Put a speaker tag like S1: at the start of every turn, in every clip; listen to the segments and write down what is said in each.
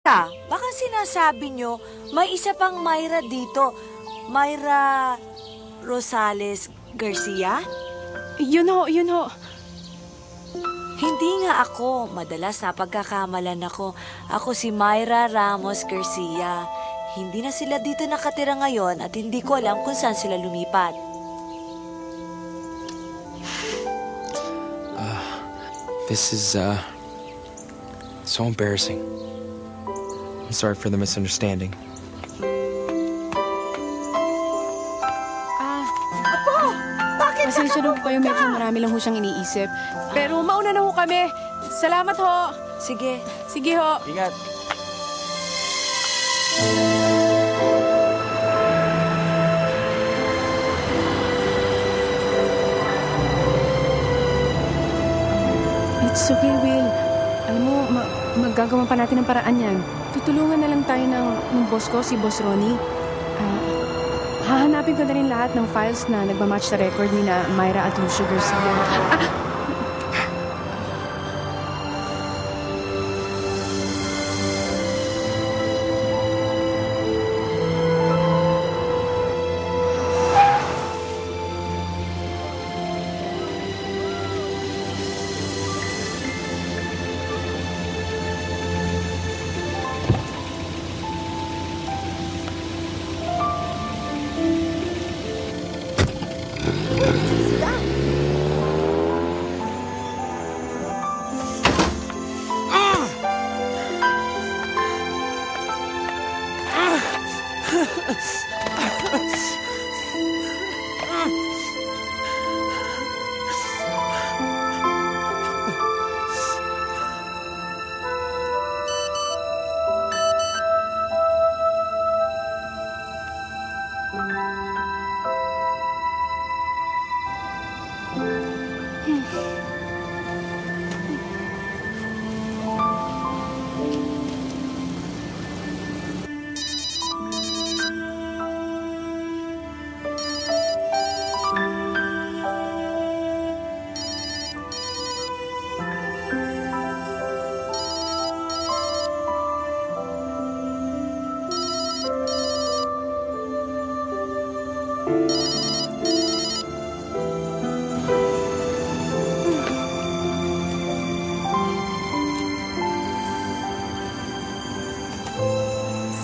S1: Baka sinasabi nyo, may isa pang Myra dito. Myra Rosales Garcia?
S2: Yun ho.
S1: Hindi nga ako. Madalas napagkakamalan ako. Ako si Myra Ramos Garcia. Hindi na sila dito nakatira ngayon at hindi ko alam kung saan sila lumipat.
S3: This is, so embarrassing. I'm sorry for the misunderstanding.
S2: Pasensya na ho kayo, medyo marami lang ho siyang iniisip. Pero mauna na ho kami. Salamat ho.
S1: Sige.
S2: Sige ho.
S3: Ingat.
S2: It's okay, Will. Alam mo, magagawa pa natin ang paraan yan. Tutulungan na lang tayo ng boss ko, si Boss Ronnie. Hahanapin ko na rin lahat ng files na nagmamatch sa record ni na Myra at Lucio Garcia.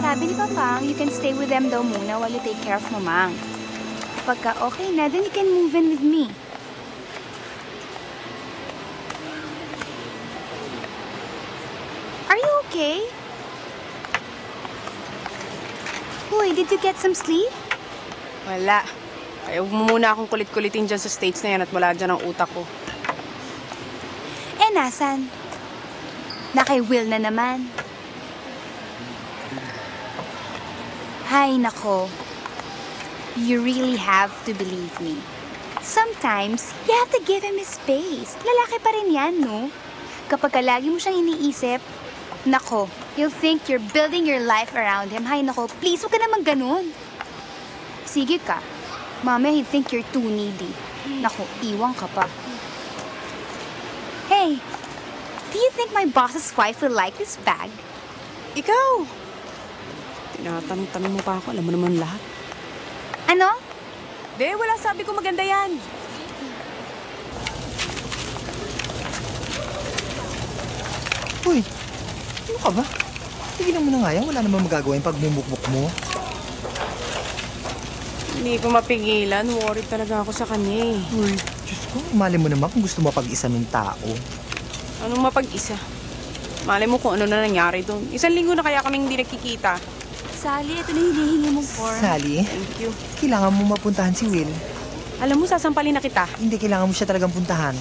S4: Sabi ni Papang, you can stay with them daw muna while you take care of Mamang. Pagka okay na, then you can move in with me. Are you okay? Hoy, did you get some sleep?
S2: Wala. Ayaw mo muna akong kulit-kulitin dyan sa States na yan at wala dyan ang utak ko.
S4: Eh, nasan? Na kay Will na naman. Hay nako. You really have to believe me. Sometimes, you have to give him his space. Lalaki pa rin yan, no? Kapag lagi mo siyang iniisip, nako, you'll think you're building your life around him. Hay nako, please, huwag ka naman ganun. Sige ka. Mamaya he'll think you're too needy. Nako, iwang ka pa. Hey, do you think my boss's wife will like this bag?
S2: Ikaw! Tinatanong-tanong mo pa ako. Alam mo naman lahat.
S4: Ano?
S2: De, wala, sabi ko maganda yan.
S5: Uy, ano ka ba? Tigilan mo na nga yan. Wala namang magagawa yung pagmumukmuk mo.
S2: Hindi ko mapigilan. Worried talaga ako sa kanya eh.
S5: Uy, Diyos ko, mali mo naman kung gusto mo pag-isa ng tao.
S2: Anong mapag-isa? Malay mo kung ano na nangyari doon. 1 linggo na kaya kami hindi nakikita.
S4: Sally, ito na hinihingi mong form.
S5: Sally,
S2: Thank you.
S5: kailangan mo mapuntahan si Will.
S2: Alam mo, sasampalin na kita.
S5: Hindi kailangan mo siya talagang puntahan.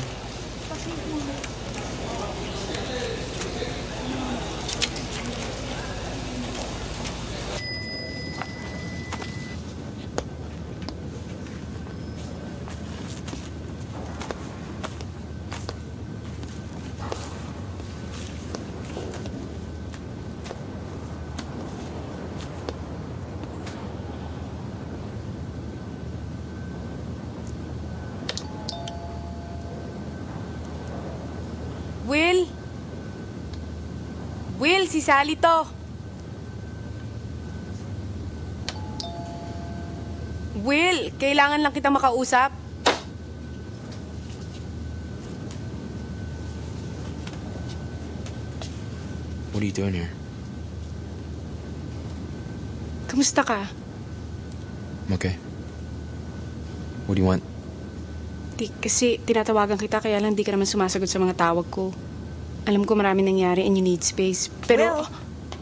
S2: Will? Will, si Sally to. Will, kailangan lang kita makausap.
S3: What are you doing here?
S2: Kamusta ka?
S3: I'm okay. What do you want?
S2: Kasi tinatawagan kita kaya lang di ka naman sumasagot sa mga tawag ko. Alam ko marami nangyari and you need space. Pero...
S6: Will,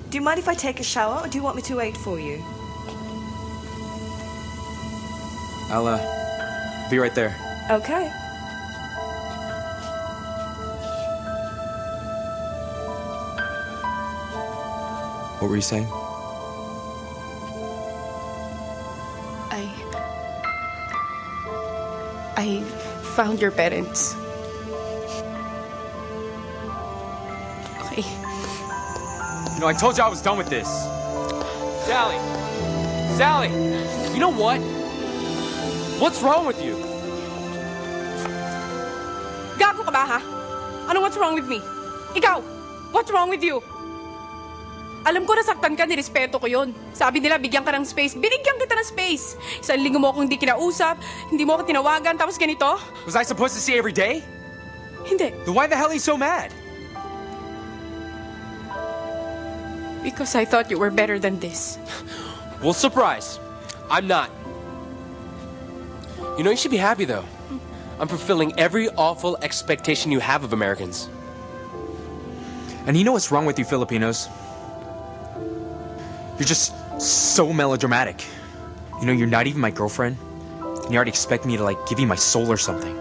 S6: do you mind if I take a shower or do you want me to wait for you?
S3: I'll, be right there.
S6: Okay.
S3: What were you saying?
S2: I found your parents. Okay.
S7: You know, I told you I was done with this. Sally! Sally! You know what? What's wrong with you?
S2: Gago ka ba, ha? Ano what's wrong with me? Ikaw! What's wrong with you? Alam ko nasaktan ka, nirespeto ko yun. Sabi nila, bigyan ka ng space. Binigyan kita ng space. Isang linggo mo akong hindi kinausap, hindi mo ako tinawagan, tapos ganito?
S7: Was I supposed to see you every day?
S2: Hindi.
S7: Then why the hell are you so mad?
S2: Because I thought you were better than this.
S7: Well, surprise. I'm not. You know, you should be happy, though. I'm fulfilling every awful expectation you have of Americans.
S3: And you know what's wrong with you Filipinos? You're just so melodramatic. You know, you're not even my girlfriend, and you already expect me to, like, give you my soul or something.